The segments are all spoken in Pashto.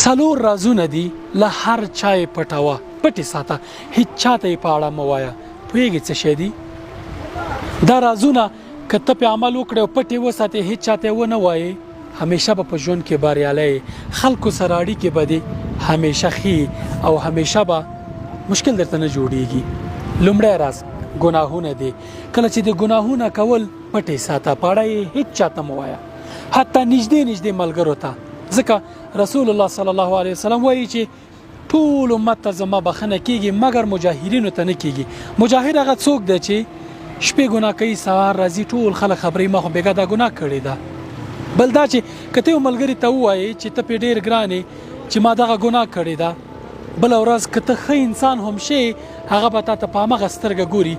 څلور رازونه دي له هر چا یې پټوه پټې ساته هیڅ چاته یې په اړه مه وایه. پوهېږې څه شی دي دا رازونه؟ که ته پې عمل وکړې او پټې وساتې هیڅ چاته یې ونه وایې همیشه به په ژوند کې بریالی خلکو سره اړیکې به دې همیشه ښې او همیشه به مشکل درته نه جوړیږي. لومړی راز ګناهونه دي. کله چې د ګناهونه کول پټې ساته په اړه یې هیڅ چاته مه وایه حتی نږدې ملګرو ته. ځکه رسول الله صلی الله علیه وسلم وایي چې ټول امت ته زما بخښنه کیږي مګر مجاهرینو ته نه کیږي. مجاهر هغه څوک دی چې شپې ګناه کوي سهار راځي ټول خلک خبرې ما خو بېګا دا ګناه کړې ده. بل دا چې که ته یو ملګري ته ووایې چې ته پې ډېر ګران یې چې ما دغه ګناه کړې ده بله ورځ که ته ښه انسان هم شې هغه به تا ته په همغه سترګه ګوري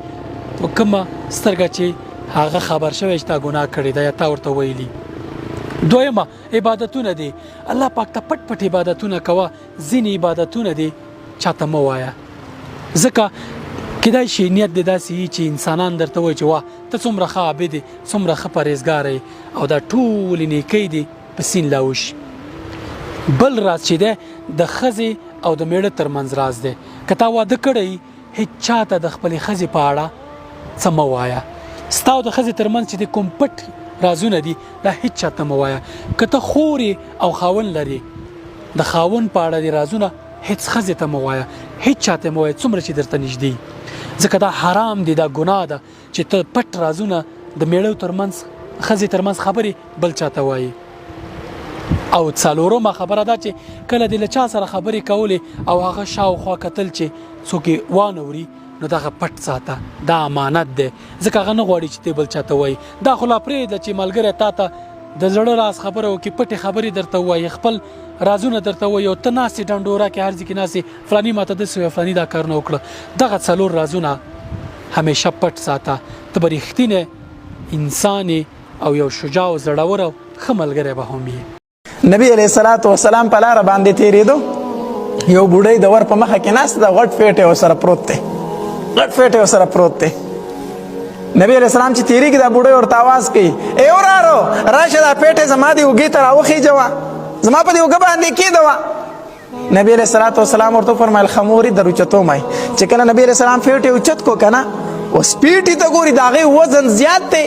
په کومه سترګه چې هغه خبر شوی چې تا ګناه کړې ده یا تا ورته ویلي. دویمه عبادتونه دي. الله پاک ته پټ پټ عبادتونه کوه. ځینې عبادتونه دي چاته مه وایه ځکه کیدای شي نیت دې داسې وي چې انسانان درته وایي چې واه ته څومره ښه عابد یې څومره ښه پرهیزګار یې او دا ټولې نیکۍ دي په سین لاوشي. بل راز چې دی د ښځې او د میړه ترمنځ راز دی. که تا واده کړی هیڅ چاته د خپلې ښځې په اړه څه مه وایه. ستا او د ښځې ترمنځ چې د کوم پټ رازونه دي دا هیڅ چاته مه وایه. که ته خور او خاوند لري د خاوند په اړه د رازونه هیڅ ښځې ته مه وایه هیڅ چاته مه وایه څومره چې درته نږدې. ځکه دا حرام دی دا ګناه ده چې ته پټ رازونه د میړه ترمنځ ښځې ترمنځ خبرې بل چاته وایي. او څلورمه خبره دا چې کله دې له چا سره خبرې کولې او هغه شاوخوا کتل چې څوک یې وانه نو دغه پټ ساته دا امانت دی ځکه هغه نه غواړي چې ته بل چاته وایي. دا خو لا پرېږده چې ملګری تا ته د زړه راز خبره وکړي پټې خبرې درته ووایي خپل رازونه درته وایي او ته ناستې ډنډوره کې هر ځای کې ناستې فلاني ماته داسې وایي فلاني دا کارونه وکړه. دغه څلور رازونه همیشه پټ ساته. ته به رښتینی انسان او یو شجاع او زړور او ښه ملګری به هم یې. نبی علیه الصلاۃ والسلام په لاره باندې تېرېدو یو بوډۍ د ور په مخه کې ناست ده غټ فیټ یې ورسره پروت دی غټ فیټ یې ورسره پروت دی. نبی علیه السلام چې تېرېږي دا بوډۍ ورته آواز کوي ای ورارو راشه دا فیټ یې زما دې اوږې ته راوخېجوه زما په دې اوږه باندې کېږدوه. نبی علیه الصلاۃ والسلام ورته وفرمیل ښه مورې در اوچتومئ. چې کله نبی علیه السلام فیټ یې اوچت کو که نه اوس پیټې ته ګوري د هغې وزن زیات دی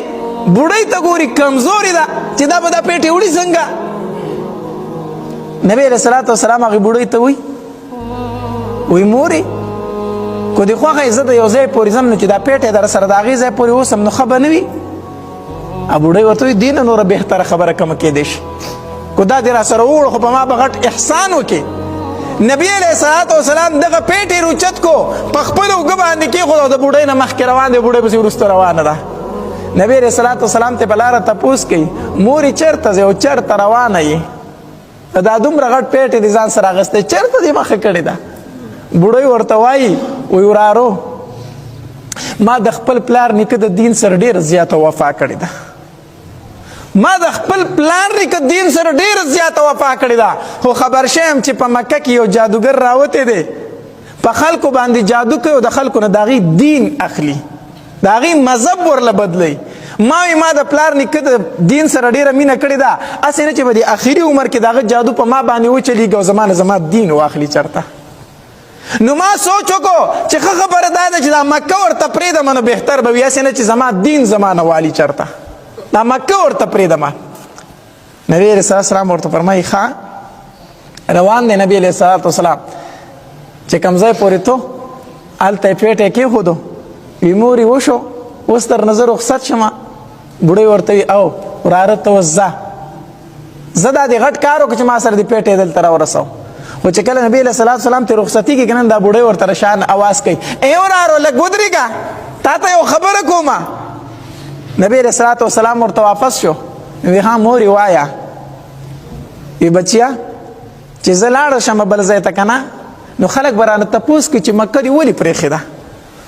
بوډۍ ته ګوري کمزورې ده چې دا به دا پیټې وړي څنګه. نبی علیه الصلاۃ والسلام هغې بوډۍ ته وایي مورې کو دې خوښه یې زه د یو ځای پورې ځم نو چې دا پیټې در سره د هغې ځای پورې اوسم نو ښه به نه وي. بوډۍ ورته وایي دې نه نوره بهتره خبره کومه کېدی شي کو دا دې را سره ووړو خو په ما به غټ احسان وکړي. نبی علیه الصلاۃ والسلام دغه پیټې روچت کو په خپله اوږه باندې کېښود او د بوډۍ نه مخکې روان دی بوډۍ پسې وروسته روانه ده. نبی علیه الصلاۃ والسلام ته په لاره تپوس کوي مورې چېرته ځې او چېرته روانه یې دا دومره غټ پیټې دې ځان سره اخیستی چېرته دې مخه کړې ده. بوډۍ ورته وایي ورارو ما د خپل پلار نیکه د دین سره ډېره زیاته وفا کړې ده ما د خپل پلار نیکه دین سره ډېره زیاته وفا کړې ده خو خبر شیم چې په مکه کې یو جادوګر راوتی دی په خلکو باندې جادو کوي او د خلکو نه د هغې دین اخلي د هغې مذهب ورله بدلوي. ما د پلار نیکه د دین سره ډېره مینه کړې ده هسې نه چې به د اخري عمر کې د هغه جادو په ما باندې وچلېږي او زما دین واخلي چېرته. نو ما سوچ وکړو چې ښه خبره دا ده چې دا مکه ورته پرېږدم نو بهتر به وي هسې نه چې زما دین زما نه والي چېرته دا مکه ورته پرېږدم. نبی علیه السلام ورته فرمایي ښه روان دی نبی علیه السلام چې کوم ځای پورې تو هلته یې پیټ یې کېښودو وي مورې وشو اوس در نظر رخصت شمه. بوډۍ ورته وي او وراره ته اوس زه دا دې غټ کار وکړو چې ما سره دې پیټ یې دلته راورسو. خو چې کله نبی علیه السلام ته رخصتي کېږي نن دا بوډۍ ورته رشان اواز کوي ای ورارو لږ ودرېږه تا ته یو خبره کومه. نبی علیه السلام ورته واپس شو وی ها مورې وایه وی بچیا چې زه لاړه شم بل ځای ته که نه نو خلک به رانه تپوس کوي چې مکه دې ولې پرېښېده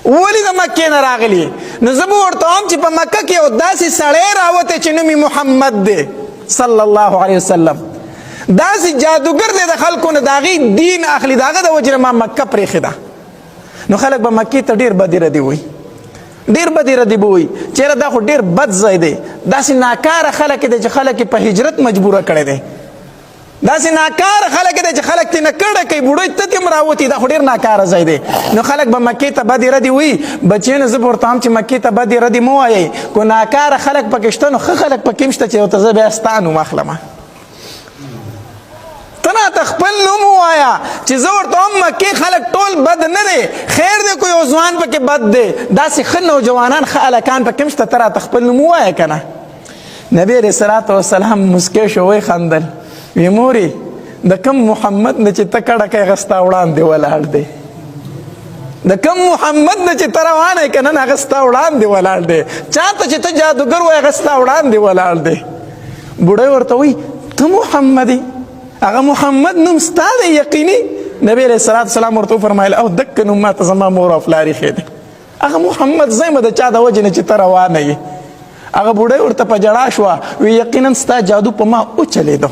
ولې د مکې نه راغلي نو زه به ورته وایم چې په مکه کې یو داسې سړی راوتی چې نوم یې محمد دی صلی الله علیه وسلم داسې جادوګر دی د خلکو نه د هغې دین اخلي د هغه د وجې نه ما مکه پرېښېده. نو خلک به مکې ته ډېر بدې ردې وایي ډېر بدې ردې به وایي چېرې دا خو ډېر بد ځای دی داسې ناکاره خلک دی چې خلک یې په هجرت مجبوره کړی دی داسې ناکاره خلک دی چې خلک ترې نه کډه کوي بوډۍ ته ترې هم راوتي دا خو ډېر ناکاره ځای دی نو خلک به مکې ته بدې ردې وایي بچیانو زه به ورته وایم چې مکې ته بدې ردې مه وایئ کو ناکاره خلک پکې شته نو ښه خلک پکې هم شته چې ورته زه بیا ستا نوم اخلمه ته راته خپل نوم ووایه چې زه ورته وایم مکې خلک ټول بد نه دی خیر دی کو یو ځوان پکې بد دی داسې ښه نوجوانان ښه هلکان پکې هم شته ته راته خپل نوم ووایه که نه نبی علیه الصلاة والسلام مسکی شو وی خندل وی مورې د کم محمد نه چې ته کډه کوې هغه ستا وړاندې ولاړ دی د کم محمد نه چې ته روان یې که نن هغه ستا وړاندې ولاړ دی چا ته چې ته جادوګر وایې هغه ستا وړاندې ولاړ دی بوډۍ ورته وایي ته محمد یې هغه محمد نوم ستا دی یقیني نبی علیه الصلاة والسلام ورته وفرمایل او دکه نوم ما ته زما مور او پلار ایښی دی هغه محمد زه یم د چا د وجې نه چې ته روانه یې هغه بوډۍ ورته په ژړا شوه وی یقینا ستا جادو په ما وچلېدو